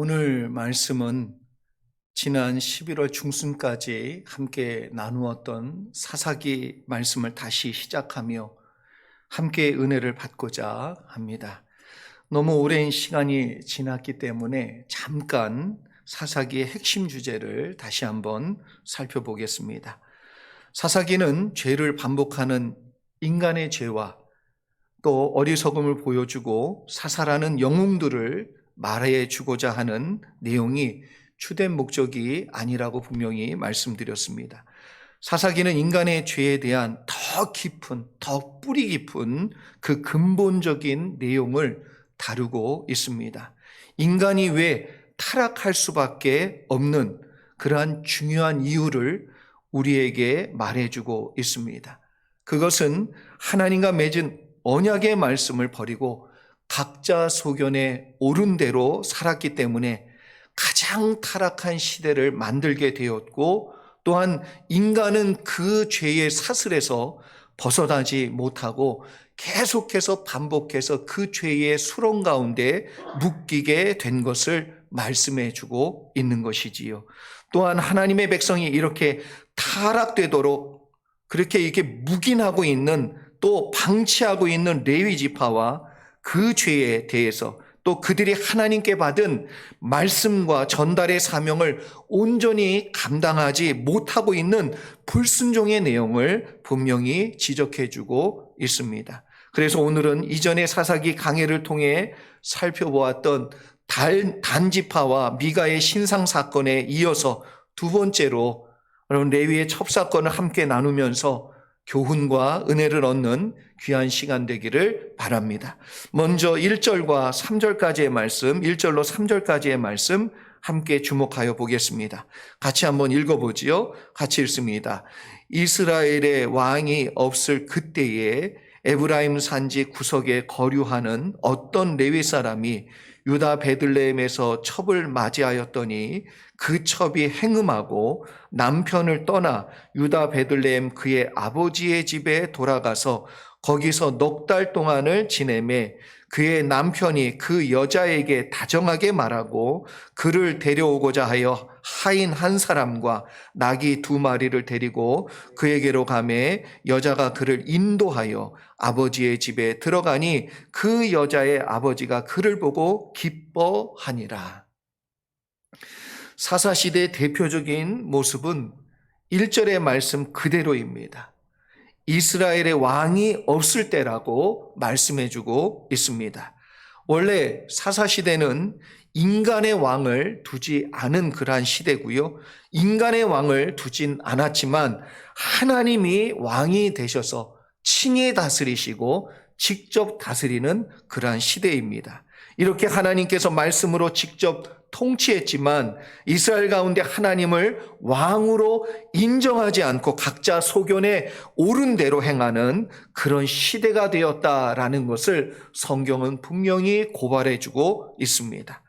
오늘 말씀은 지난 11월 중순까지 함께 나누었던 사사기 말씀을 다시 시작하며 함께 은혜를 받고자 합니다. 너무 오랜 시간이 지났기 때문에 잠깐 사사기의 핵심 주제를 다시 한번 살펴보겠습니다. 사사기는 죄를 반복하는 인간의 죄와 또 어리석음을 보여주고 사살하는 영웅들을 말해주고자 하는 내용이 주된 목적이 아니라고 분명히 말씀드렸습니다. 사사기는 인간의 죄에 대한 더 깊은, 더 뿌리 깊은 그 근본적인 내용을 다루고 있습니다. 인간이 왜 타락할 수밖에 없는 그러한 중요한 이유를 우리에게 말해주고 있습니다. 그것은 하나님과 맺은 언약의 말씀을 버리고 각자 소견에 옳은 대로 살았기 때문에 가장 타락한 시대를 만들게 되었고, 또한 인간은 그 죄의 사슬에서 벗어나지 못하고 계속해서 반복해서 그 죄의 수렁 가운데 묶이게 된 것을 말씀해 주고 있는 것이지요. 또한 하나님의 백성이 이렇게 타락되도록 그렇게 이렇게 묵인하고 있는, 또 방치하고 있는 레위 지파와 그 죄에 대해서, 또 그들이 하나님께 받은 말씀과 전달의 사명을 온전히 감당하지 못하고 있는 불순종의 내용을 분명히 지적해 주고 있습니다. 그래서 오늘은 이전의 사사기 강해를 통해 살펴보았던 단지파와 미가의 신상 사건에 이어서 두 번째로 레위의 첩사건을 함께 나누면서 교훈과 은혜를 얻는 귀한 시간 되기를 바랍니다. 먼저 1절과 3절까지의 말씀, 1절로 3절까지의 말씀 함께 주목하여 보겠습니다. 같이 한번 읽어보지요. 같이 읽습니다. 이스라엘의 왕이 없을 그때에 에브라임 산지 구석에 거류하는 어떤 레위 사람이 유다 베들레헴에서 첩을 맞이하였더니 그 첩이 행음하고 남편을 떠나 유다 베들레헴 그의 아버지의 집에 돌아가서 거기서 넉 달 동안을 지내매 그의 남편이 그 여자에게 다정하게 말하고 그를 데려오고자 하여 하인 한 사람과 나귀 2마리를 데리고 그에게로 가매 여자가 그를 인도하여 아버지의 집에 들어가니 그 여자의 아버지가 그를 보고 기뻐하니라. 사사시대의 대표적인 모습은 1절의 말씀 그대로입니다. 이스라엘의 왕이 없을 때라고 말씀해주고 있습니다. 원래 사사시대는 인간의 왕을 두지 않은 그러한 시대고요. 인간의 왕을 두진 않았지만 하나님이 왕이 되셔서 친히 다스리시고 직접 다스리는 그러한 시대입니다. 이렇게 하나님께서 말씀으로 직접 통치했지만 이스라엘 가운데 하나님을 왕으로 인정하지 않고 각자 소견에 옳은 대로 행하는 그런 시대가 되었다라는 것을 성경은 분명히 고발해주고 있습니다.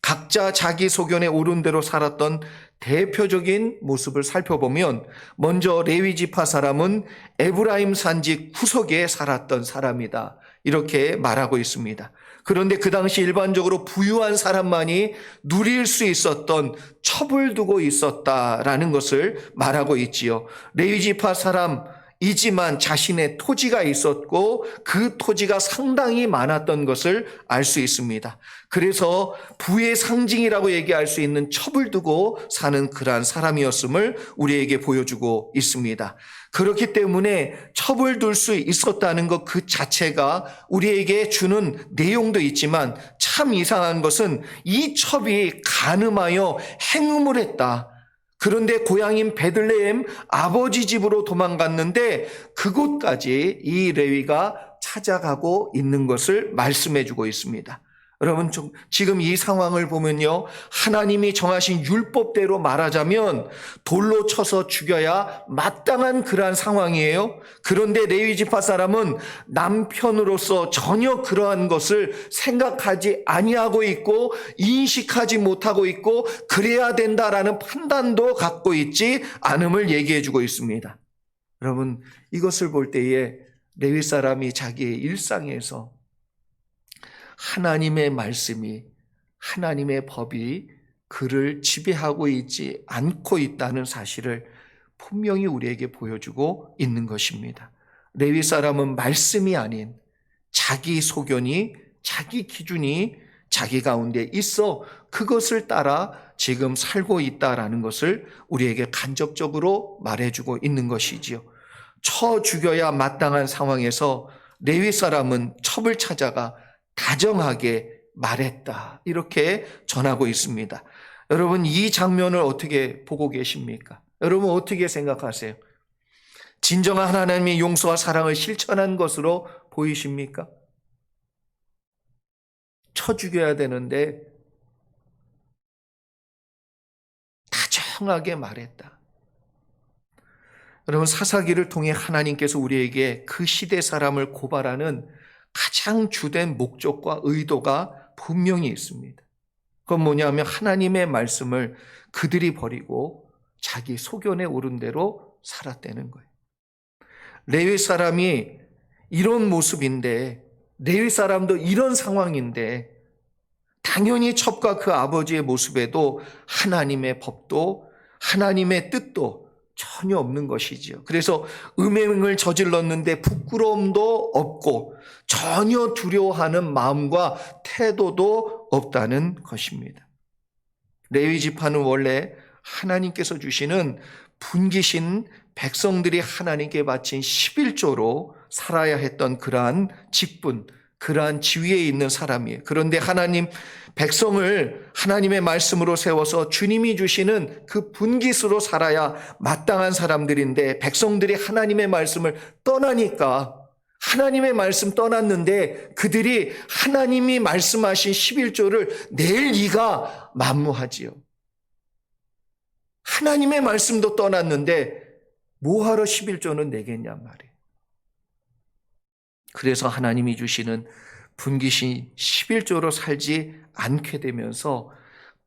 각자 자기 소견에 옳은 대로 살았던 대표적인 모습을 살펴보면 먼저 레위 지파 사람은 에브라임 산지 구석에 살았던 사람이다, 이렇게 말하고 있습니다. 그런데 그 당시 일반적으로 부유한 사람만이 누릴 수 있었던 첩을 두고 있었다라는 것을 말하고 있지요. 레위 지파 사람이지만 자신의 토지가 있었고 그 토지가 상당히 많았던 것을 알 수 있습니다. 그래서 부의 상징이라고 얘기할 수 있는 첩을 두고 사는 그러한 사람이었음을 우리에게 보여주고 있습니다. 그렇기 때문에 첩을 둘 수 있었다는 것 그 자체가 우리에게 주는 내용도 있지만 참 이상한 것은 이 첩이 간음하여 행음을 했다. 그런데 고향인 베들레헴 아버지 집으로 도망갔는데 그곳까지 이 레위가 찾아가고 있는 것을 말씀해 주고 있습니다. 여러분, 지금 이 상황을 보면요, 하나님이 정하신 율법대로 말하자면 돌로 쳐서 죽여야 마땅한 그러한 상황이에요. 그런데 레위 지파 사람은 남편으로서 전혀 그러한 것을 생각하지 아니하고 있고 인식하지 못하고 있고 그래야 된다라는 판단도 갖고 있지 않음을 얘기해 주고 있습니다. 여러분, 이것을 볼 때에 레위 사람이 자기의 일상에서 하나님의 말씀이 하나님의 법이 그를 지배하고 있지 않고 있다는 사실을 분명히 우리에게 보여주고 있는 것입니다. 레위 사람은 말씀이 아닌 자기 소견이, 자기 기준이 자기 가운데 있어 그것을 따라 지금 살고 있다라는 것을 우리에게 간접적으로 말해주고 있는 것이지요. 쳐 죽여야 마땅한 상황에서 레위 사람은 첩을 찾아가 다정하게 말했다, 이렇게 전하고 있습니다. 여러분, 이 장면을 어떻게 보고 계십니까? 여러분 어떻게 생각하세요? 진정한 하나님의 용서와 사랑을 실천한 것으로 보이십니까? 쳐 죽여야 되는데 다정하게 말했다. 여러분, 사사기를 통해 하나님께서 우리에게 그 시대 사람을 고발하는 가장 주된 목적과 의도가 분명히 있습니다. 그건 뭐냐면 하나님의 말씀을 그들이 버리고 자기 소견에 오른 대로 살았다는 거예요. 레위 사람이 이런 모습인데, 레위 사람도 이런 상황인데 당연히 첩과 그 아버지의 모습에도 하나님의 법도 하나님의 뜻도 전혀 없는 것이지요. 그래서 음행을 저질렀는데 부끄러움도 없고 전혀 두려워하는 마음과 태도도 없다는 것입니다. 레위 지파는 원래 하나님께서 주시는 분기신 백성들이 하나님께 바친 11조로 살아야 했던 그러한 직분, 그러한 지위에 있는 사람이에요. 그런데 하나님 백성을 하나님의 말씀으로 세워서 주님이 주시는 그 분깃으로 살아야 마땅한 사람들인데, 백성들이 하나님의 말씀을 떠나니까, 하나님의 말씀 떠났는데 그들이 하나님이 말씀하신 11조를 낼 리가 만무하지요. 하나님의 말씀도 떠났는데 뭐하러 11조는 내겠냐 말이에요. 그래서 하나님이 주시는 분기신 11조로 살지 않게 되면서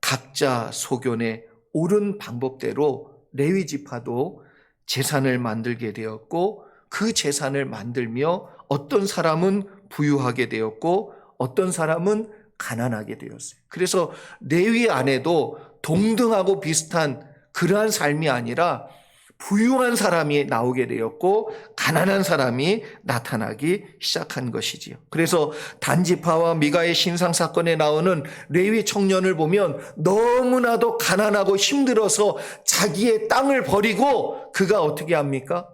각자 소견에 옳은 방법대로 레위 지파도 재산을 만들게 되었고, 그 재산을 만들며 어떤 사람은 부유하게 되었고 어떤 사람은 가난하게 되었어요. 그래서 레위 안에도 동등하고 비슷한 그러한 삶이 아니라 부유한 사람이 나오게 되었고 가난한 사람이 나타나기 시작한 것이지요. 그래서 단지파와 미가의 신상 사건에 나오는 레위 청년을 보면 너무나도 가난하고 힘들어서 자기의 땅을 버리고 그가 어떻게 합니까?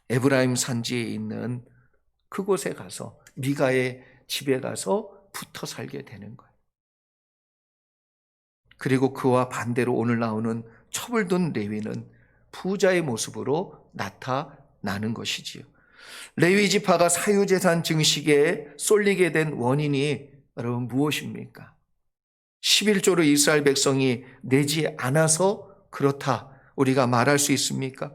에브라임 산지에 있는 그곳에 가서, 미가의 집에 가서 붙어 살게 되는 거예요. 그리고 그와 반대로 오늘 나오는 첩을 둔 레위는 부자의 모습으로 나타나는 것이지요. 레위 지파가 사유재산 증식에 쏠리게 된 원인이 여러분 무엇입니까? 11조를 이스라엘 백성이 내지 않아서 그렇다 우리가 말할 수 있습니까?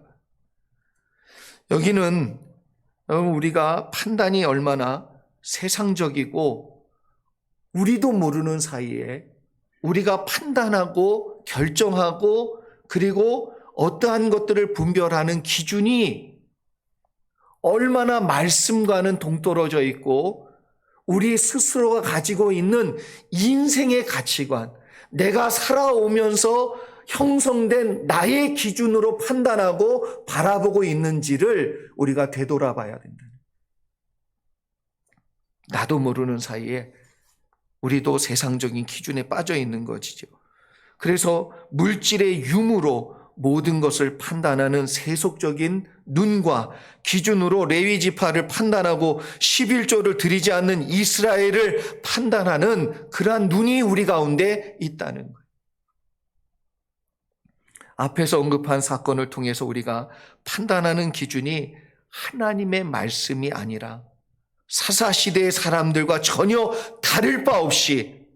여기는 우리가 판단이 얼마나 세상적이고 우리도 모르는 사이에 우리가 판단하고 결정하고 그리고 어떠한 것들을 분별하는 기준이 얼마나 말씀과는 동떨어져 있고 우리 스스로가 가지고 있는 인생의 가치관, 내가 살아오면서 형성된 나의 기준으로 판단하고 바라보고 있는지를 우리가 되돌아봐야 된다. 나도 모르는 사이에 우리도 세상적인 기준에 빠져 있는 것이죠. 그래서 물질의 유무로 모든 것을 판단하는 세속적인 눈과 기준으로 레위 지파를 판단하고 11조를 드리지 않는 이스라엘을 판단하는 그러한 눈이 우리 가운데 있다는 거예요. 앞에서 언급한 사건을 통해서 우리가 판단하는 기준이 하나님의 말씀이 아니라 사사시대의 사람들과 전혀 다를 바 없이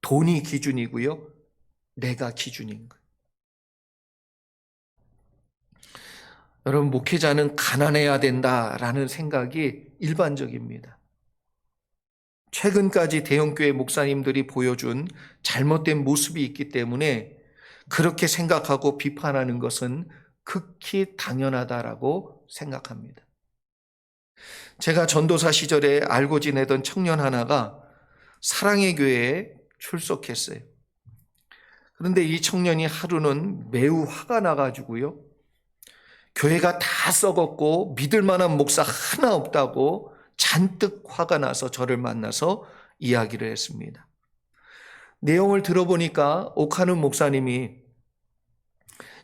돈이 기준이고요, 내가 기준인 거예요. 여러분, 목회자는 가난해야 된다라는 생각이 일반적입니다. 최근까지 대형교회 목사님들이 보여준 잘못된 모습이 있기 때문에 그렇게 생각하고 비판하는 것은 극히 당연하다라고 생각합니다. 제가 전도사 시절에 알고 지내던 청년 하나가 사랑의 교회에 출석했어요. 그런데 이 청년이 하루는 매우 화가 나가지고요. 교회가 다 썩었고 믿을 만한 목사 하나 없다고 잔뜩 화가 나서 저를 만나서 이야기를 했습니다. 내용을 들어보니까 오카는 목사님이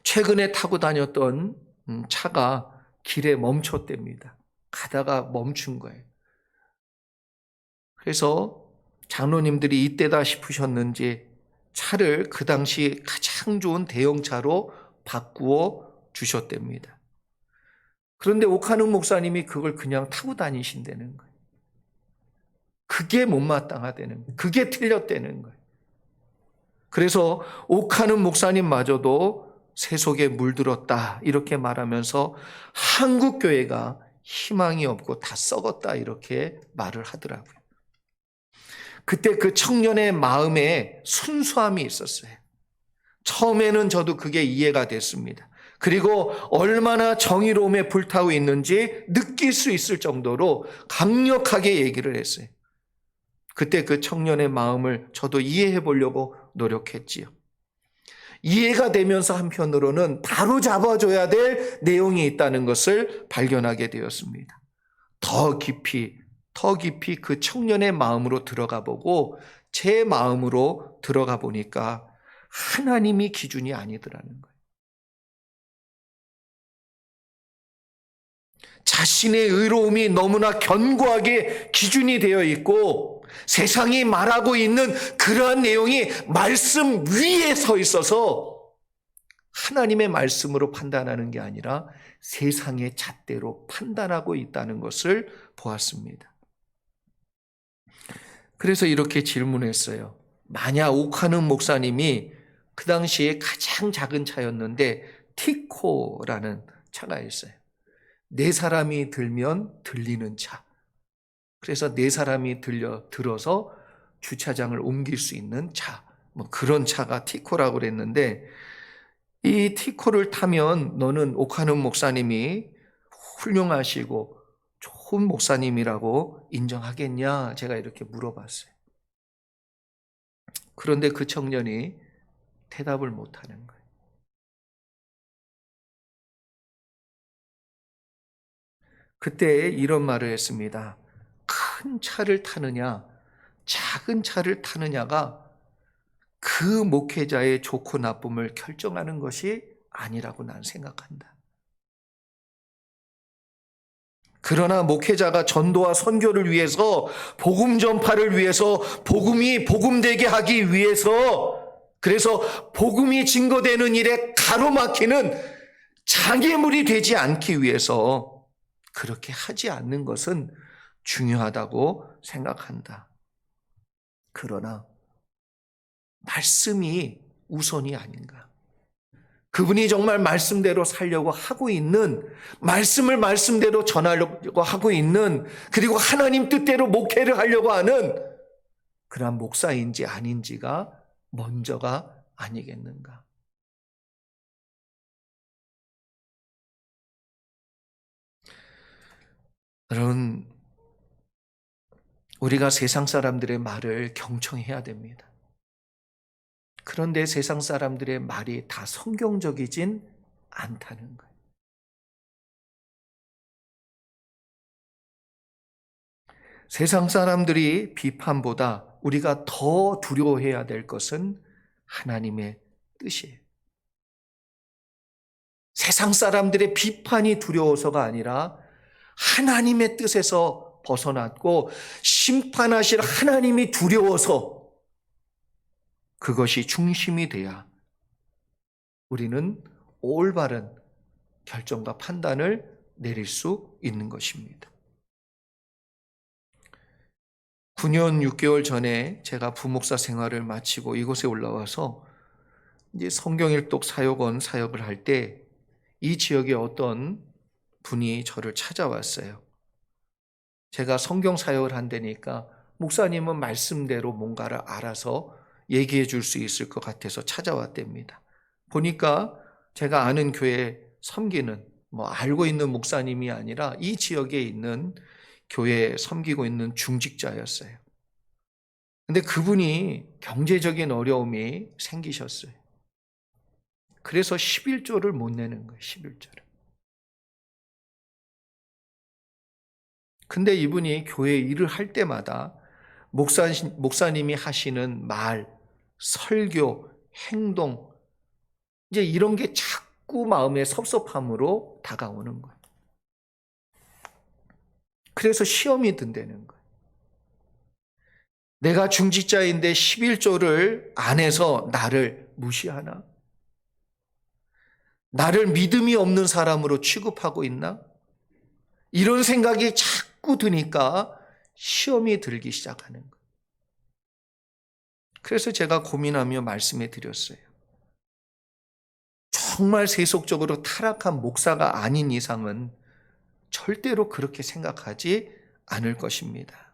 최근에 타고 다녔던 차가 길에 멈췄답니다. 가다가 멈춘 거예요. 그래서 장로님들이 이때다 싶으셨는지 차를 그 당시 가장 좋은 대형차로 바꾸어 주셨답니다. 그런데 오카는 목사님이 그걸 그냥 타고 다니신다는 거예요. 그게 못마땅하다는 거예요. 그게 틀렸다는 거예요. 그래서 오카는 목사님마저도 세속에 물들었다 이렇게 말하면서 한국 교회가 희망이 없고 다 썩었다 이렇게 말을 하더라고요. 그때 그 청년의 마음에 순수함이 있었어요. 처음에는 저도 그게 이해가 됐습니다. 그리고 얼마나 정의로움에 불타고 있는지 느낄 수 있을 정도로 강력하게 얘기를 했어요. 그때 그 청년의 마음을 저도 이해해 보려고 노력했지요. 이해가 되면서 한편으로는 바로 잡아줘야 될 내용이 있다는 것을 발견하게 되었습니다. 더 깊이 그 청년의 마음으로 들어가 보고 제 마음으로 들어가 보니까 하나님이 기준이 아니더라는 거예요. 자신의 의로움이 너무나 견고하게 기준이 되어 있고 세상이 말하고 있는 그러한 내용이 말씀 위에 서 있어서 하나님의 말씀으로 판단하는 게 아니라 세상의 잣대로 판단하고 있다는 것을 보았습니다. 그래서 이렇게 질문했어요. 만약 오카는 목사님이 그 당시에 가장 작은 차였는데 티코라는 차가 있어요. 4사람이 들면 들리는 차. 그래서 4사람이 들어서 주차장을 옮길 수 있는 차. 그런 차가 티코라고 그랬는데 이 티코를 타면 너는 오카는 목사님이 훌륭하시고 좋은 목사님이라고 인정하겠냐? 제가 이렇게 물어봤어요. 그런데 그 청년이 대답을 못하는 거예요. 그때 이런 말을 했습니다. 큰 차를 타느냐, 작은 차를 타느냐가 그 목회자의 좋고 나쁨을 결정하는 것이 아니라고 난 생각한다. 그러나 목회자가 전도와 선교를 위해서 복음 전파를 위해서 복음이 복음되게 하기 위해서 그래서 복음이 증거되는 일에 가로막히는 장애물이 되지 않기 위해서 그렇게 하지 않는 것은 중요하다고 생각한다. 그러나 말씀이 우선이 아닌가? 그분이 정말 말씀대로 살려고 하고 있는, 말씀을 말씀대로 전하려고 하고 있는, 그리고 하나님 뜻대로 목회를 하려고 하는 그러한 목사인지 아닌지가 먼저가 아니겠는가? 여러분, 우리가 세상 사람들의 말을 경청해야 됩니다. 그런데 세상 사람들의 말이 다 성경적이진 않다는 거예요. 세상 사람들이 비판보다 우리가 더 두려워해야 될 것은 하나님의 뜻이에요. 세상 사람들의 비판이 두려워서가 아니라 하나님의 뜻에서 벗어났고 심판하실 하나님이 두려워서 그것이 중심이 돼야 우리는 올바른 결정과 판단을 내릴 수 있는 것입니다. 9년 6개월 전에 제가 부목사 생활을 마치고 이곳에 올라와서 이제 성경일독 사역원 사역을 할 때 이 지역에 어떤 분이 저를 찾아왔어요. 제가 성경 사역을 한다니까 목사님은 말씀대로 뭔가를 알아서 얘기해 줄 수 있을 것 같아서 찾아왔답니다. 보니까 제가 아는 교회 섬기는 알고 있는 목사님이 아니라 이 지역에 있는 교회에 섬기고 있는 중직자였어요. 근데 그분이 경제적인 어려움이 생기셨어요. 그래서 11조를 못 내는 거예요. 11조를. 근데 이분이 교회 일을 할 때마다 목사님이 하시는 말, 설교, 행동, 이제 이런 게 자꾸 마음의 섭섭함으로 다가오는 거예요. 그래서 시험이 든다는 거예요. 내가 중직자인데 11조를 안 해서 나를 무시하나? 나를 믿음이 없는 사람으로 취급하고 있나? 이런 생각이 자꾸 드니까 시험이 들기 시작하는 거예요. 그래서 제가 고민하며 말씀해 드렸어요. 정말 세속적으로 타락한 목사가 아닌 이상은 절대로 그렇게 생각하지 않을 것입니다.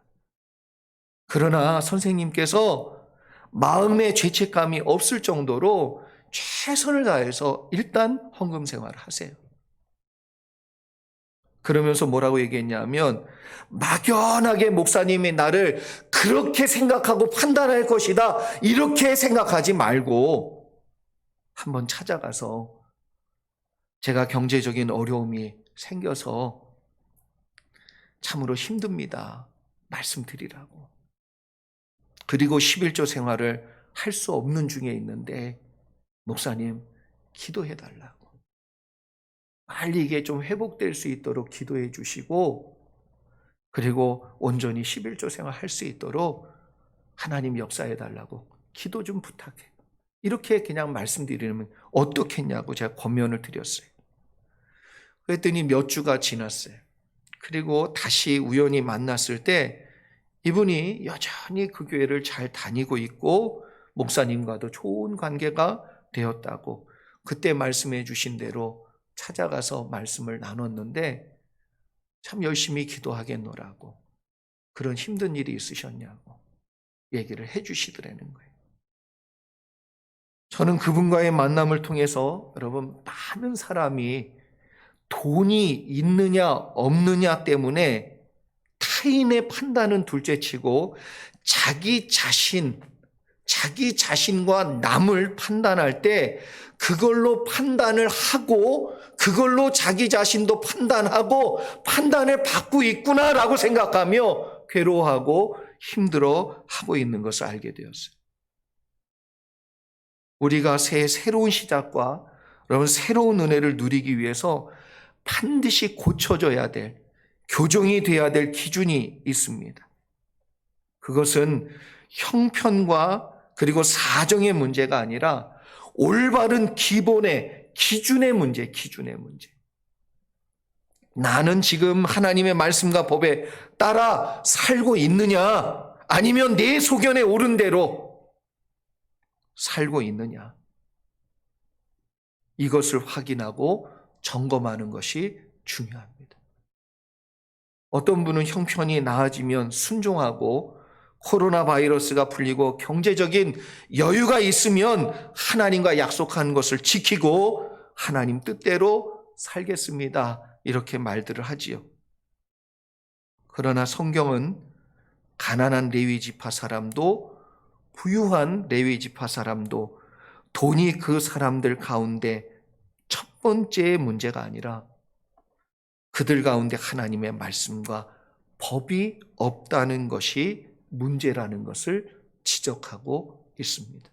그러나 선생님께서 마음의 죄책감이 없을 정도로 최선을 다해서 일단 헌금 생활을 하세요. 그러면서 뭐라고 얘기했냐면, 막연하게 목사님이 나를 그렇게 생각하고 판단할 것이다, 이렇게 생각하지 말고 한번 찾아가서 제가 경제적인 어려움이 생겨서 참으로 힘듭니다, 말씀드리라고. 그리고 11조 생활을 할 수 없는 중에 있는데 목사님 기도해달라고. 빨리 이게 좀 회복될 수 있도록 기도해 주시고, 그리고 온전히 11조 생활 할 수 있도록 하나님 역사해 달라고 기도 좀 부탁해. 이렇게 그냥 말씀드리면 어떻겠냐고 제가 권면을 드렸어요. 그랬더니 몇 주가 지났어요. 그리고 다시 우연히 만났을 때 이분이 여전히 그 교회를 잘 다니고 있고 목사님과도 좋은 관계가 되었다고, 그때 말씀해 주신 대로 찾아가서 말씀을 나눴는데 참 열심히 기도하겠노라고, 그런 힘든 일이 있으셨냐고 얘기를 해 주시더라는 거예요. 저는 그분과의 만남을 통해서 여러분, 많은 사람이 돈이 있느냐 없느냐 때문에 타인의 판단은 둘째치고 자기 자신과 남을 판단할 때 그걸로 판단을 하고 그걸로 자기 자신도 판단하고 판단을 받고 있구나라고 생각하며 괴로워하고 힘들어하고 있는 것을 알게 되었어요. 우리가 새로운 시작과 여러분 새로운 은혜를 누리기 위해서 반드시 고쳐져야 될, 교정이 돼야 될 기준이 있습니다. 그것은 형편과 그리고 사정의 문제가 아니라 올바른 기본의 기준의 문제. 나는 지금 하나님의 말씀과 법에 따라 살고 있느냐, 아니면 내 소견에 옳은 대로 살고 있느냐, 이것을 확인하고 점검하는 것이 중요합니다. 어떤 분은 형편이 나아지면 순종하고 코로나 바이러스가 풀리고 경제적인 여유가 있으면 하나님과 약속한 것을 지키고 하나님 뜻대로 살겠습니다, 이렇게 말들을 하지요. 그러나 성경은 가난한 레위 지파 사람도 부유한 레위 지파 사람도 돈이 그 사람들 가운데 첫 번째 문제가 아니라 그들 가운데 하나님의 말씀과 법이 없다는 것이 문제라는 것을 지적하고 있습니다.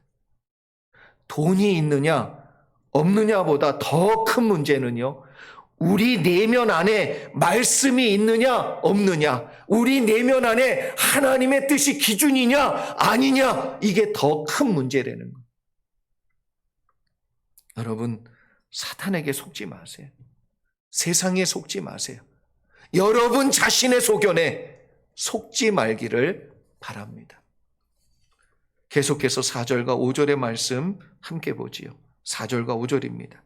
돈이 있느냐 없느냐보다 더 큰 문제는요, 우리 내면 안에 말씀이 있느냐 없느냐, 우리 내면 안에 하나님의 뜻이 기준이냐 아니냐, 이게 더 큰 문제라는 거예요. 여러분, 사탄에게 속지 마세요. 세상에 속지 마세요. 여러분 자신의 소견에 속지 말기를 바랍니다. 계속해서 4절과 5절의 말씀 함께 보지요. 4절과 5절입니다.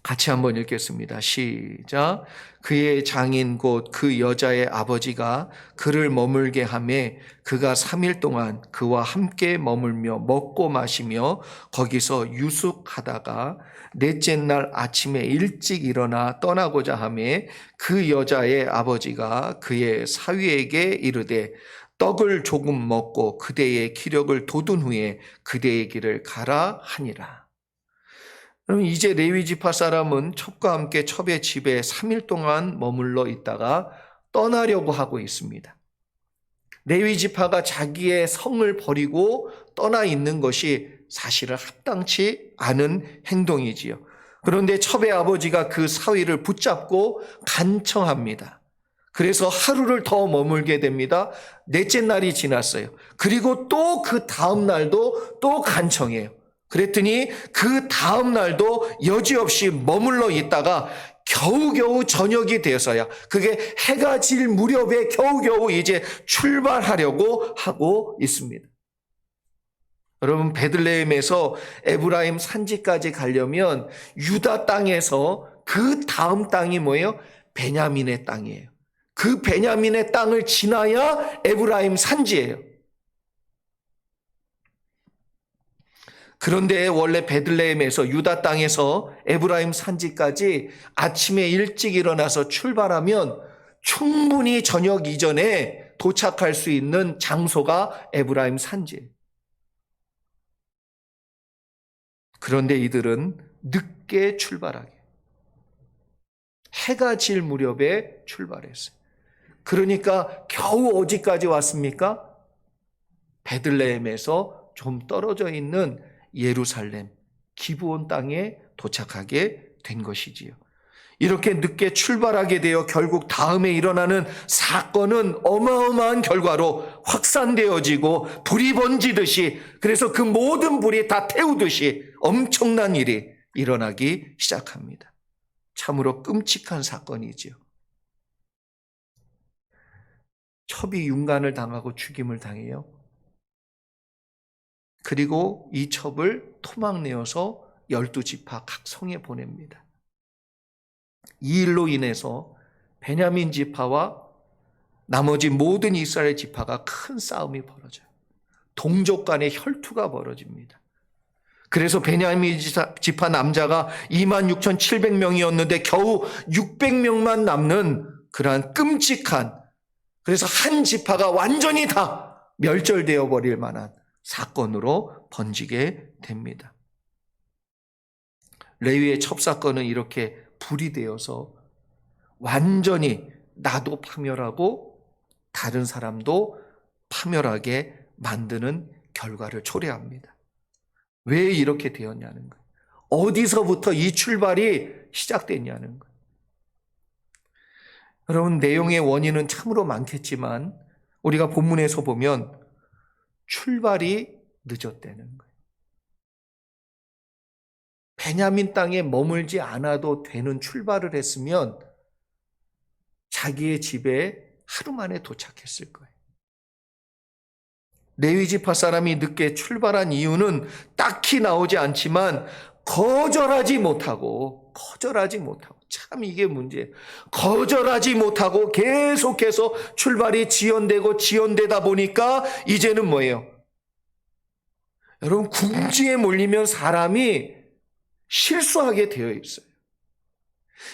같이 한번 읽겠습니다. 시작. 그의 장인 곧 그 여자의 아버지가 그를 머물게 하매 그가 3일 동안 그와 함께 머물며 먹고 마시며 거기서 유숙하다가 넷째 날 아침에 일찍 일어나 떠나고자 하매 그 여자의 아버지가 그의 사위에게 이르되 떡을 조금 먹고 그대의 기력을 돋운 후에 그대의 길을 가라 하니라. 그럼 이제 레위 지파 사람은 첩과 함께 첩의 집에 3일 동안 머물러 있다가 떠나려고 하고 있습니다. 레위 지파가 자기의 성을 버리고 떠나 있는 것이 사실은 합당치 않은 행동이지요. 그런데 첩의 아버지가 그 사위를 붙잡고 간청합니다. 그래서 하루를 더 머물게 됩니다. 넷째 날이 지났어요. 그리고 또 그 다음 날도 또 간청해요. 그랬더니 그 다음 날도 여지없이 머물러 있다가 겨우겨우 저녁이 되어서야, 그게 해가 질 무렵에 겨우겨우 이제 출발하려고 하고 있습니다. 여러분, 베들레헴에서 에브라임 산지까지 가려면 유다 땅에서 그 다음 땅이 뭐예요? 베냐민의 땅이에요. 그 베냐민의 땅을 지나야 에브라임 산지예요. 그런데 원래 베들레헴에서 유다 땅에서 에브라임 산지까지 아침에 일찍 일어나서 출발하면 충분히 저녁 이전에 도착할 수 있는 장소가 에브라임 산지예요. 그런데 이들은 늦게 출발하게, 해가 질 무렵에 출발했어요. 그러니까 겨우 어디까지 왔습니까? 베들레헴에서 좀 떨어져 있는 예루살렘, 기브온 땅에 도착하게 된 것이지요. 이렇게 늦게 출발하게 되어 결국 다음에 일어나는 사건은 어마어마한 결과로 확산되어지고 불이 번지듯이, 그래서 그 모든 불이 다 태우듯이 엄청난 일이 일어나기 시작합니다. 참으로 끔찍한 사건이지요. 첩이 윤간을 당하고 죽임을 당해요. 그리고 이 첩을 토막내어서 12지파 각 성에 보냅니다. 이 일로 인해서 베냐민 지파와 나머지 모든 이스라엘 지파가 큰 싸움이 벌어져요. 동족 간의 혈투가 벌어집니다. 그래서 베냐민 지파 남자가 26,700명이었는데 겨우 600명만 남는 그러한 끔찍한, 그래서 한 지파가 완전히 다 멸절되어 버릴 만한 사건으로 번지게 됩니다. 레위의 첩사건은 이렇게 불이 되어서 완전히 나도 파멸하고 다른 사람도 파멸하게 만드는 결과를 초래합니다. 왜 이렇게 되었냐는 거예요. 어디서부터 이 출발이 시작됐냐는 거예요. 여러분, 내용의 원인은 참으로 많겠지만 우리가 본문에서 보면 출발이 늦었다는 거예요. 베냐민 땅에 머물지 않아도 되는 출발을 했으면 자기의 집에 하루 만에 도착했을 거예요. 레위 지파 사람이 늦게 출발한 이유는 딱히 나오지 않지만 거절하지 못하고 참 이게 문제예요. 거절하지 못하고 계속해서 출발이 지연되다 보니까 이제는 뭐예요? 여러분, 궁지에 몰리면 사람이 실수하게 되어 있어요.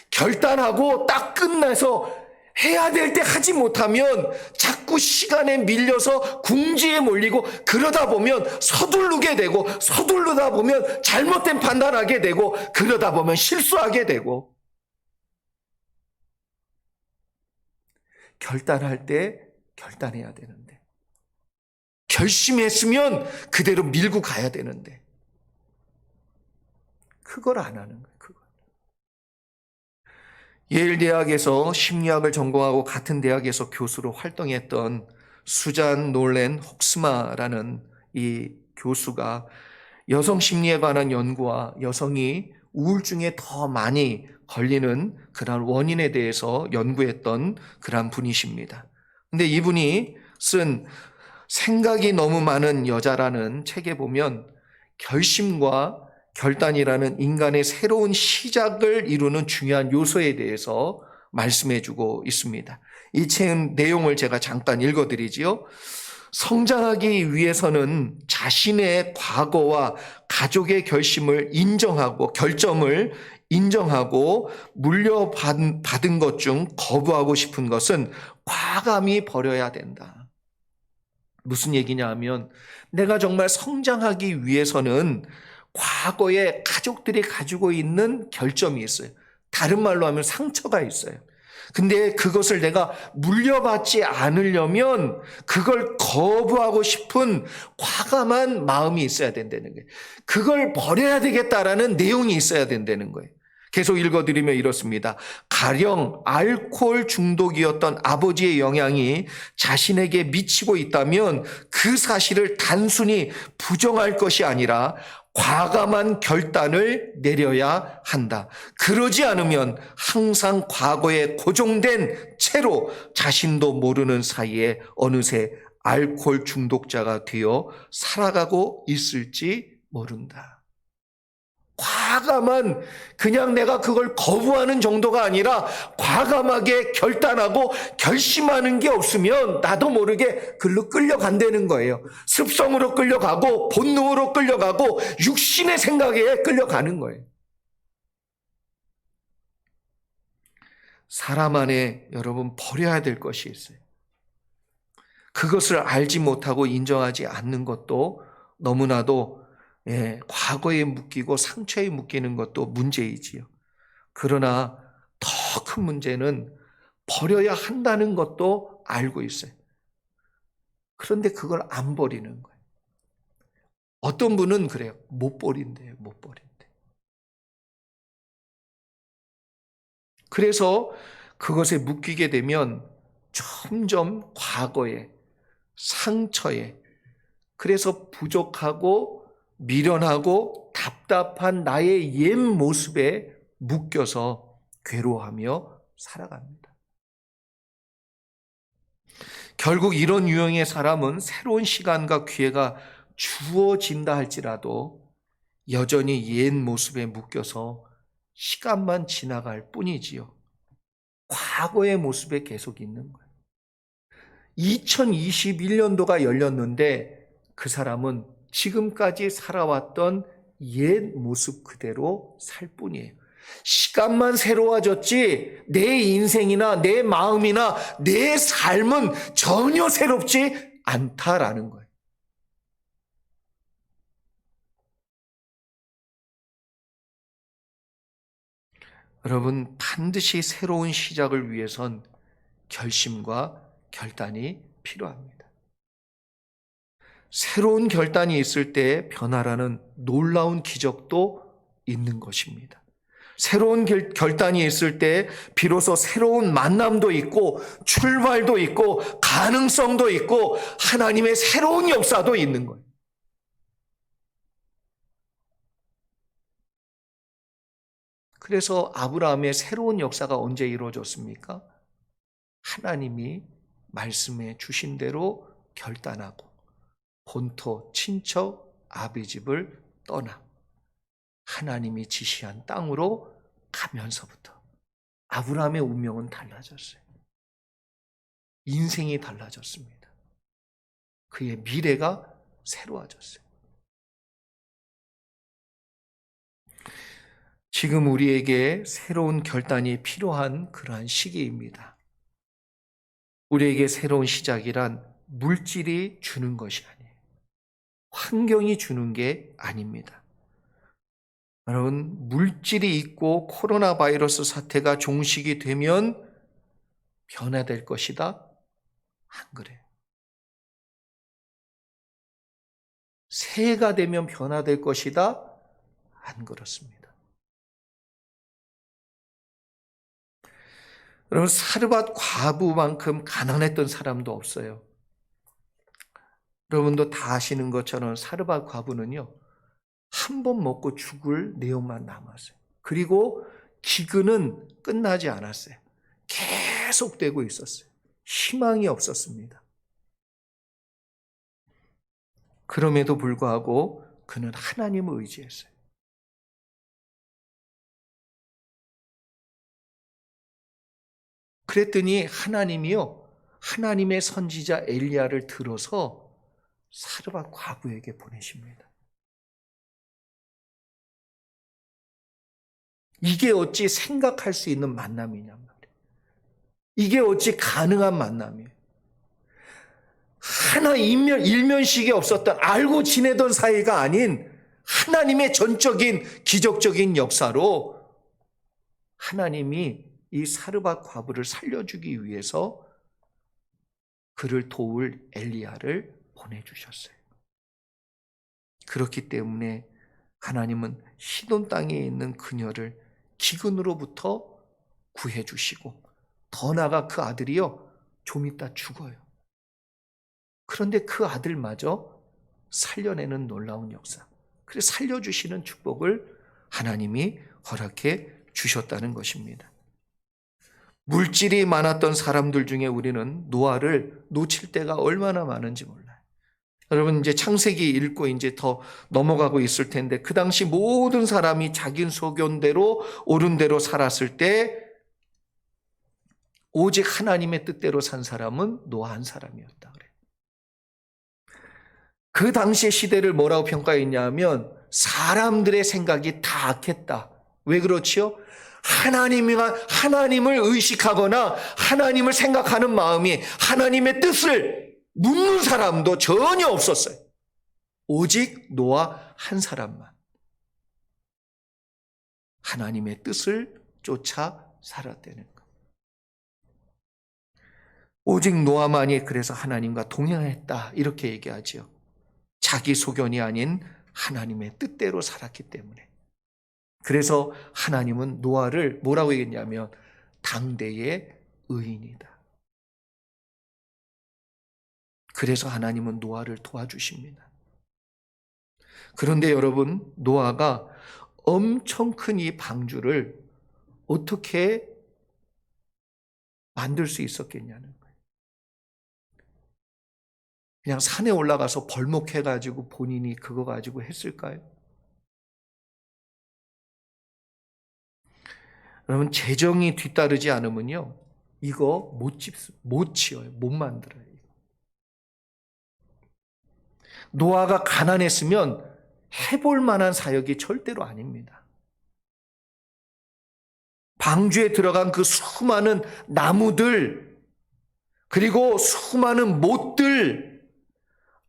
결단하고 딱 끝나서 해야 될 때 하지 못하면 자꾸 시간에 밀려서 궁지에 몰리고, 그러다 보면 서두르게 되고, 서두르다 보면 잘못된 판단하게 되고, 그러다 보면 실수하게 되고. 결단할 때 결단해야 되는데, 결심했으면 그대로 밀고 가야 되는데 그걸 안 하는 거예요. 예일 대학에서 심리학을 전공하고 같은 대학에서 교수로 활동했던 수잔 놀렌 혹스마라는 이 교수가 여성 심리에 관한 연구와 여성이 우울증에 더 많이 걸리는 그런 원인에 대해서 연구했던 그런 분이십니다. 근데 이분이 쓴 생각이 너무 많은 여자라는 책에 보면 결심과 결단이라는 인간의 새로운 시작을 이루는 중요한 요소에 대해서 말씀해 주고 있습니다. 이 책 내용을 제가 잠깐 읽어드리지요. 성장하기 위해서는 자신의 과거와 가족의 결점을 인정하고 물려받은 것 중 거부하고 싶은 것은 과감히 버려야 된다. 무슨 얘기냐 하면 내가 정말 성장하기 위해서는 과거에 가족들이 가지고 있는 결점이 있어요. 다른 말로 하면 상처가 있어요. 근데 그것을 내가 물려받지 않으려면 그걸 거부하고 싶은 과감한 마음이 있어야 된다는 거예요. 그걸 버려야 되겠다라는 내용이 있어야 된다는 거예요. 계속 읽어드리면 이렇습니다. 가령 알코올 중독이었던 아버지의 영향이 자신에게 미치고 있다면 그 사실을 단순히 부정할 것이 아니라 과감한 결단을 내려야 한다. 그러지 않으면 항상 과거에 고정된 채로 자신도 모르는 사이에 어느새 알코올 중독자가 되어 살아가고 있을지 모른다. 과감한 그냥 내가 그걸 거부하는 정도가 아니라 과감하게 결단하고 결심하는 게 없으면 나도 모르게 글로 끌려간다는 거예요. 습성으로 끌려가고 본능으로 끌려가고 육신의 생각에 끌려가는 거예요. 사람 안에 여러분 버려야 될 것이 있어요. 그것을 알지 못하고 인정하지 않는 것도 너무나도 과거에 묶이고 상처에 묶이는 것도 문제이지요. 그러나 더 큰 문제는 버려야 한다는 것도 알고 있어요. 그런데 그걸 안 버리는 거예요. 어떤 분은 그래요. 못 버린대요. 못 버린대. 그래서 그것에 묶이게 되면 점점 과거에 상처에 그래서 부족하고 미련하고 답답한 나의 옛 모습에 묶여서 괴로워하며 살아갑니다. 결국 이런 유형의 사람은 새로운 시간과 기회가 주어진다 할지라도 여전히 옛 모습에 묶여서 시간만 지나갈 뿐이지요. 과거의 모습에 계속 있는 거예요. 2021년도가 열렸는데 그 사람은 지금까지 살아왔던 옛 모습 그대로 살 뿐이에요. 시간만 새로워졌지 내 인생이나 내 마음이나 내 삶은 전혀 새롭지 않다라는 거예요. 여러분, 반드시 새로운 시작을 위해선 결심과 결단이 필요합니다. 새로운 결단이 있을 때 변화라는 놀라운 기적도 있는 것입니다. 새로운 결단이 있을 때 비로소 새로운 만남도 있고 출발도 있고 가능성도 있고 하나님의 새로운 역사도 있는 거예요. 그래서 아브라함의 새로운 역사가 언제 이루어졌습니까? 하나님이 말씀해 주신 대로 결단하고 본토 친척 아비 집을 떠나 하나님이 지시한 땅으로 가면서부터 아브라함의 운명은 달라졌어요. 인생이 달라졌습니다. 그의 미래가 새로워졌어요. 지금 우리에게 새로운 결단이 필요한 그러한 시기입니다. 우리에게 새로운 시작이란 물질이 주는 것이 아니에요. 환경이 주는 게 아닙니다. 여러분, 물질이 있고 코로나 바이러스 사태가 종식이 되면 변화될 것이다? 안 그래요. 새해가 되면 변화될 것이다? 안 그렇습니다. 여러분, 사르밧 과부만큼 가난했던 사람도 없어요. 여러분도 다 아시는 것처럼 사르밧 과부는요, 한 번 먹고 죽을 내용만 남았어요. 그리고 기근은 끝나지 않았어요. 계속되고 있었어요. 희망이 없었습니다. 그럼에도 불구하고 그는 하나님을 의지했어요. 그랬더니 하나님이요, 하나님의 선지자 엘리야를 들어서 사르밧 과부에게 보내십니다. 이게 어찌 생각할 수 있는 만남이냔 말이에요. 이게 어찌 가능한 만남이에요. 하나 일면식이 없었던, 알고 지내던 사이가 아닌 하나님의 전적인 기적적인 역사로 하나님이 이 사르밧 과부를 살려주기 위해서 그를 도울 엘리야를 보내주셨어요. 그렇기 때문에 하나님은 시돈 땅에 있는 그녀를 기근으로부터 구해주시고, 더 나아가 그 아들이요, 좀 이따 죽어요. 그런데 그 아들마저 살려내는 놀라운 역사, 그래서 살려주시는 축복을 하나님이 허락해 주셨다는 것입니다. 물질이 많았던 사람들 중에 우리는 노아를 놓칠 때가 얼마나 많은지 몰라요. 여러분, 이제 창세기 읽고 이제 더 넘어가고 있을 텐데, 그 당시 모든 사람이 자기 소견대로 옳은 대로 살았을 때 오직 하나님의 뜻대로 산 사람은 노아 한 사람이었다 그래요. 그 당시의 시대를 뭐라고 평가했냐면 사람들의 생각이 다 악했다. 왜 그렇지요? 하나님을 의식하거나 하나님을 생각하는 마음이, 하나님의 뜻을 묻는 사람도 전혀 없었어요. 오직 노아 한 사람만 하나님의 뜻을 쫓아 살았다는 것. 오직 노아만이 그래서 하나님과 동행했다, 이렇게 얘기하죠. 자기 소견이 아닌 하나님의 뜻대로 살았기 때문에. 그래서 하나님은 노아를 뭐라고 얘기했냐면 당대의 의인이다. 그래서 하나님은 노아를 도와주십니다. 그런데 여러분, 노아가 엄청 큰 이 방주를 어떻게 만들 수 있었겠냐는 거예요. 그냥 산에 올라가서 벌목해가지고 본인이 그거 가지고 했을까요? 여러분, 재정이 뒤따르지 않으면요, 이거 못 지어요. 못 만들어요. 노아가 가난했으면 해볼 만한 사역이 절대로 아닙니다. 방주에 들어간 그 수많은 나무들, 그리고 수많은 못들,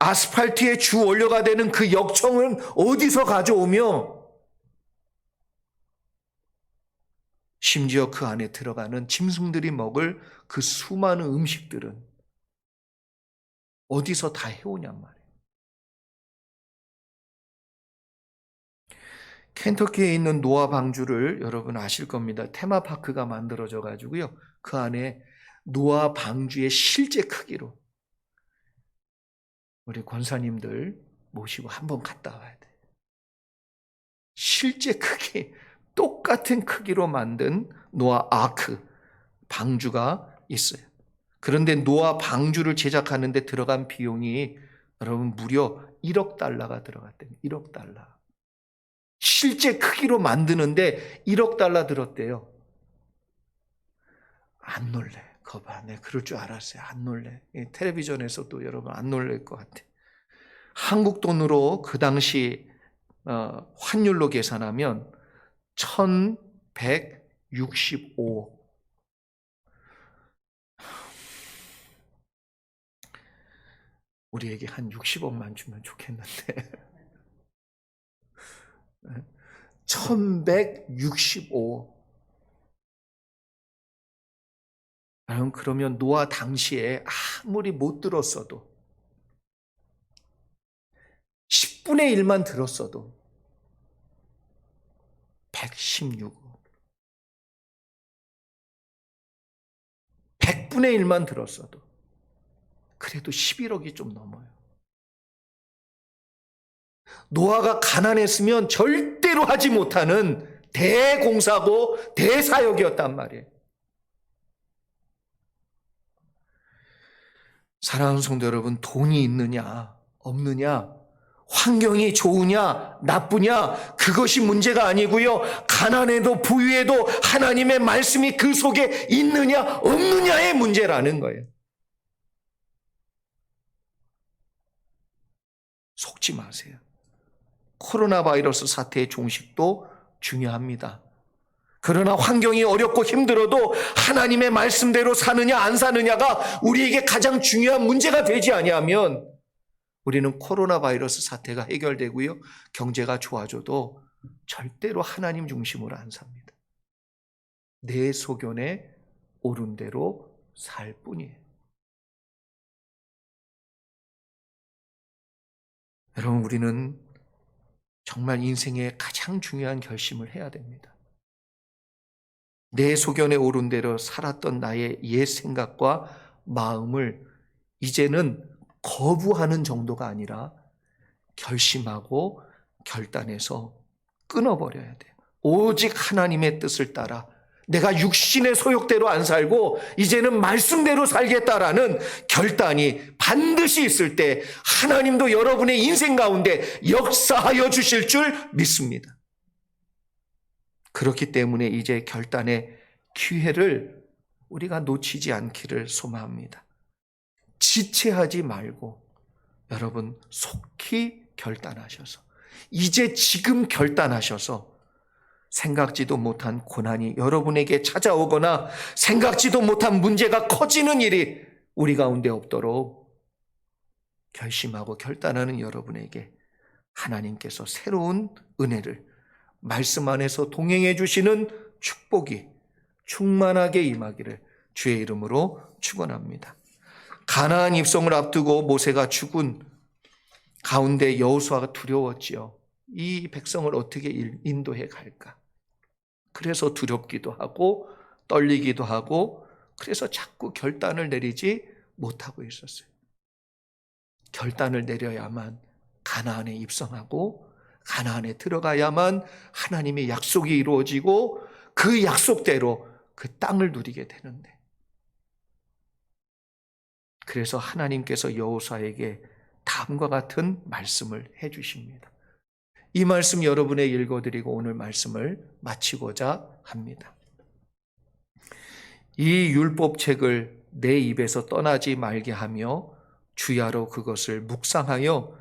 아스팔트에 주 원료가 되는 그 역청은 어디서 가져오며, 심지어 그 안에 들어가는 짐승들이 먹을 그 수많은 음식들은 어디서 다 해오냔 말이에요. 켄터키에 있는 노아 방주를 여러분 아실 겁니다. 테마파크가 만들어져 가지고요, 그 안에 노아 방주의 실제 크기로 우리 권사님들 모시고 한번 갔다 와야 돼요. 실제 크기, 똑같은 크기로 만든 노아 아크 방주가 있어요. 그런데 노아 방주를 제작하는 데 들어간 비용이 여러분 무려 1억 달러가 들어갔대요. 1억 달러. 실제 크기로 만드는데 1억 달러 들었대요. 안 놀래. 거봐, 내가 그럴 줄 알았어요. 안 놀래. 텔레비전에서도 여러분 안 놀랄 것 같아. 한국 돈으로 그 당시 환율로 계산하면 1165. 우리에게 한 60억만 주면 좋겠는데. 1165. 그러면 노아 당시에 아무리 못 들었어도 10분의 1만 들었어도 116억. 100분의 1만 들었어도 그래도 11억이 좀 넘어요. 노아가 가난했으면 절대로 하지 못하는 대공사고 대사역이었단 말이에요. 사랑하는 성도 여러분, 돈이 있느냐 없느냐, 환경이 좋으냐 나쁘냐, 그것이 문제가 아니고요, 가난해도 부유해도 하나님의 말씀이 그 속에 있느냐 없느냐의 문제라는 거예요. 속지 마세요. 코로나 바이러스 사태의 종식도 중요합니다. 그러나 환경이 어렵고 힘들어도 하나님의 말씀대로 사느냐 안 사느냐가 우리에게 가장 중요한 문제가 되지 아니하면 우리는 코로나 바이러스 사태가 해결되고요, 경제가 좋아져도 절대로 하나님 중심으로 안 삽니다. 내 소견에 옳은 대로 살 뿐이에요. 여러분, 우리는 정말 인생의 가장 중요한 결심을 해야 됩니다. 내 소견에 옳은 대로 살았던 나의 옛 생각과 마음을 이제는 거부하는 정도가 아니라 결심하고 결단해서 끊어버려야 돼요. 오직 하나님의 뜻을 따라 내가 육신의 소욕대로 안 살고 이제는 말씀대로 살겠다라는 결단이 반드시 있을 때 하나님도 여러분의 인생 가운데 역사하여 주실 줄 믿습니다. 그렇기 때문에 이제 결단의 기회를 우리가 놓치지 않기를 소망합니다. 지체하지 말고 여러분 속히 결단하셔서 이제 지금 결단하셔서 생각지도 못한 고난이 여러분에게 찾아오거나 생각지도 못한 문제가 커지는 일이 우리 가운데 없도록 결심하고 결단하는 여러분에게 하나님께서 새로운 은혜를 말씀 안에서 동행해 주시는 축복이 충만하게 임하기를 주의 이름으로 축원합니다. 가나안 입성을 앞두고 모세가 죽은 가운데 여호수아가 두려웠지요. 이 백성을 어떻게 인도해 갈까? 그래서 두렵기도 하고 떨리기도 하고 그래서 자꾸 결단을 내리지 못하고 있었어요. 결단을 내려야만 가나안에 입성하고 가나안에 들어가야만 하나님의 약속이 이루어지고 그 약속대로 그 땅을 누리게 되는데, 그래서 하나님께서 여호수아에게 다음과 같은 말씀을 해주십니다. 이 말씀 여러분에 읽어드리고 오늘 말씀을 마치고자 합니다. 이 율법책을 내 입에서 떠나지 말게 하며 주야로 그것을 묵상하여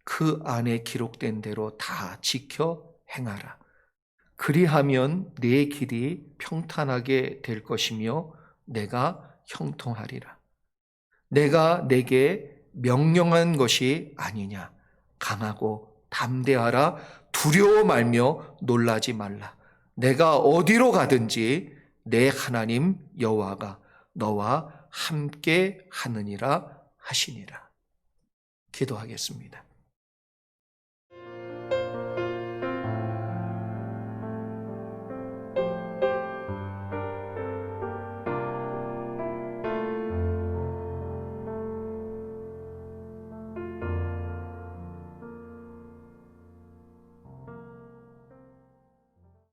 그 안에 기록된 대로 다 지켜 행하라. 그리하면 내 길이 평탄하게 될 것이며 내가 형통하리라. 내가 내게 명령한 것이 아니냐. 강하고 담대하라. 두려워 말며 놀라지 말라. 내가 어디로 가든지 내 하나님 여호와가 너와 함께 하느니라 하시니라. 기도하겠습니다.